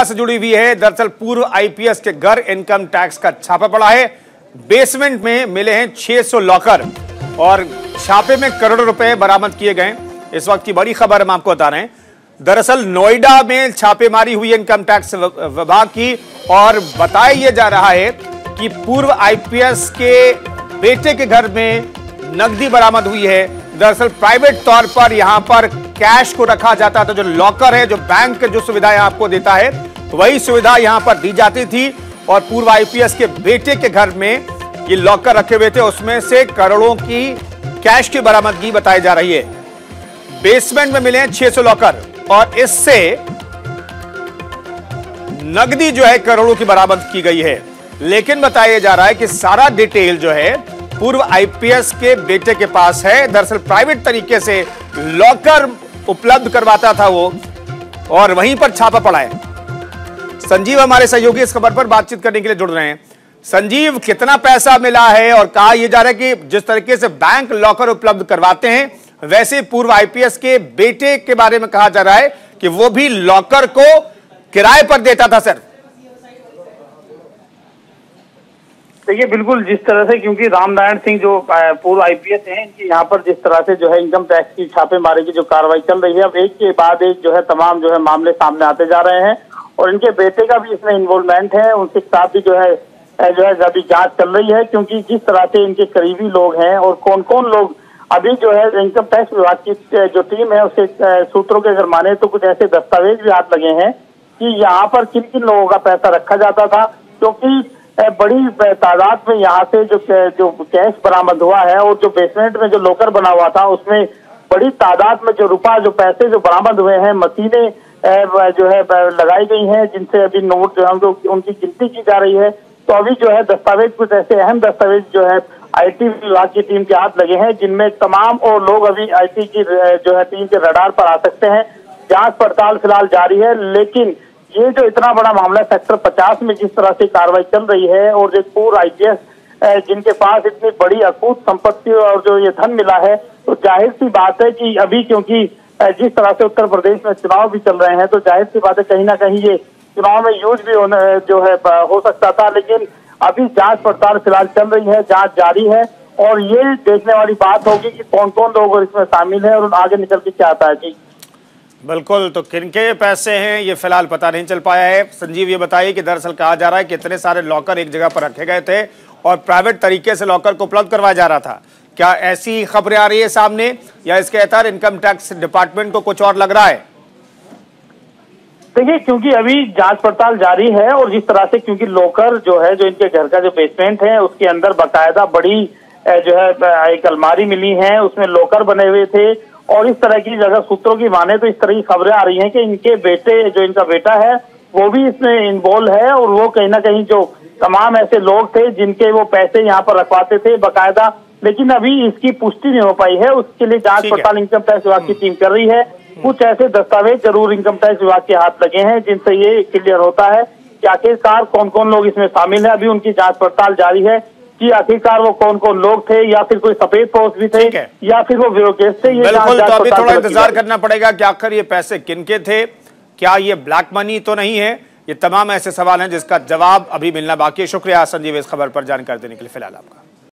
नोएडा से जुड़ी हुई है। दरअसल पूर्व आईपीएस के घर इनकम टैक्स का छापा पड़ा है। बेसमेंट में मिले हैं 600 लॉकर और छापे में करोड़ों रुपए बरामद किए गए। इस वक्त की बड़ी खबर हम आपको बता रहे हैं। दरअसल नोएडा में छापेमारी हुई इनकम टैक्स विभाग की और बताया यह जा रहा है कि पूर्व आईपीएस के बेटे के घर में नकदी बरामद हुई है। दरअसल प्राइवेट तौर पर यहां पर कैश को रखा जाता था। जो लॉकर है, जो बैंक जो सुविधाएं आपको देता है, वही सुविधा यहां पर दी जाती थी और पूर्व आईपीएस के बेटे के घर में ये लॉकर रखे हुए थे। उसमें से करोड़ों की कैश की बरामदगी बताई जा रही है। बेसमेंट में मिले हैं 600 लॉकर और इससे नकदी जो है करोड़ों की बरामद की गई है। लेकिन बताया जा रहा है कि सारा डिटेल जो है पूर्व आईपीएस के बेटे के पास है। दरअसल प्राइवेट तरीके से लॉकर उपलब्ध करवाता था वो और वहीं पर छापा पड़ा है। संजीव हमारे सहयोगी इस खबर पर बातचीत करने के लिए जुड़ रहे हैं। संजीव, कितना पैसा मिला है और कहा यह जा रहा है कि जिस तरीके से बैंक लॉकर उपलब्ध करवाते हैं वैसे पूर्व आईपीएस के बेटे के बारे में कहा जा रहा है कि वो भी लॉकर को किराए पर देता था। सर देखिए, बिल्कुल जिस तरह से, क्योंकि रामनारायण सिंह जो पूर्व आईपीएस हैं, इनकी यहाँ पर जिस तरह से जो है इनकम टैक्स की छापेमारी की जो कार्रवाई चल रही है, अब एक के बाद एक जो है तमाम जो है मामले सामने आते जा रहे हैं और इनके बेटे का भी इसमें इन्वॉल्वमेंट है। उनके साथ भी जो है अभी जांच चल रही है, क्योंकि जिस तरह से इनके करीबी लोग हैं और कौन कौन लोग अभी जो है इनकम टैक्स विभाग की जो टीम है उसके सूत्रों के अगर माने तो कुछ ऐसे दस्तावेज भी हाथ लगे हैं कि यहाँ पर किन किन लोगों का पैसा रखा जाता था, क्योंकि बड़ी तादाद में यहाँ से जो कैश बरामद हुआ है और जो बेसमेंट में जो लॉकर बना हुआ था उसमें बड़ी तादाद में जो पैसे जो बरामद हुए हैं, मशीनें जो है लगाई गई हैं जिनसे अभी नोट जो है उनकी गिनती की जा रही है। तो अभी जो है दस्तावेज, कुछ ऐसे अहम दस्तावेज जो है आईटी विभाग की टीम के हाथ लगे हैं, जिनमें तमाम और लोग अभी आईटी की जो है टीम के रडार पर आ सकते हैं। जांच पड़ताल फिलहाल जारी है, लेकिन ये जो इतना बड़ा मामला सेक्टर 50 में जिस तरह से कार्रवाई चल रही है और जो पूर्व आईपीएस जिनके पास इतनी बड़ी अकूत संपत्ति और जो ये धन मिला है, तो जाहिर सी बात है कि अभी क्योंकि जिस तरह से उत्तर प्रदेश में चुनाव भी चल रहे हैं, तो जाहिर सी बात है कहीं ना कहीं ये चुनाव में यूज भी जो है हो सकता था। लेकिन अभी जांच पड़ताल फिलहाल चल रही है, जांच जारी है और ये देखने वाली बात होगी कि कौन कौन लोग इसमें शामिल है और आगे निकल के क्या आता है। जी बिल्कुल, तो किनके पैसे हैं ये फिलहाल पता नहीं चल पाया है। संजीव, ये बताइए कि दरअसल कहा जा रहा है कि इतने सारे लॉकर एक जगह पर रखे गए थे और प्राइवेट तरीके से लॉकर को उपलब्ध करवाया जा रहा था। क्या ऐसी खबरें आ रही है सामने या इसके तहत इनकम टैक्स डिपार्टमेंट को कुछ और लग रहा है? देखिए, क्योंकि अभी जांच पड़ताल जारी है और जिस तरह से, क्योंकि लॉकर जो है जो इनके घर का जो बेसमेंट है उसके अंदर बाकायदा बड़ी जो है एक अलमारी मिली है, उसमें लॉकर बने हुए थे और इस तरह की जगह सूत्रों की माने तो इस तरह की खबरें आ रही हैं कि इनके बेटे, जो इनका बेटा है, वो भी इसमें इन्वॉल्व है और वो कहीं ना कहीं जो तमाम ऐसे लोग थे जिनके वो पैसे यहाँ पर रखवाते थे बाकायदा। लेकिन अभी इसकी पुष्टि नहीं हो पाई है, उसके लिए जांच पड़ताल इनकम टैक्स विभाग की टीम कर रही है। कुछ ऐसे दस्तावेज जरूर इनकम टैक्स विभाग के हाथ लगे हैं जिनसे ये क्लियर होता है कि आखिरकार कौन कौन लोग इसमें शामिल है। अभी उनकी जांच पड़ताल जारी है कि आखिरकार वो कौन कौन लोग थे, या फिर कोई सफेद पोस्ट भी थे या फिर वो ब्यूरोक्रेट थे। ये बिल्कुल, तो अभी थोड़ा इंतजार करना पड़ेगा कि आखिर ये पैसे किनके थे, क्या ये ब्लैक मनी तो नहीं है। ये तमाम ऐसे सवाल हैं जिसका जवाब अभी मिलना बाकी है। शुक्रिया संजीव इस खबर पर जानकारी देने के लिए। फिलहाल आपका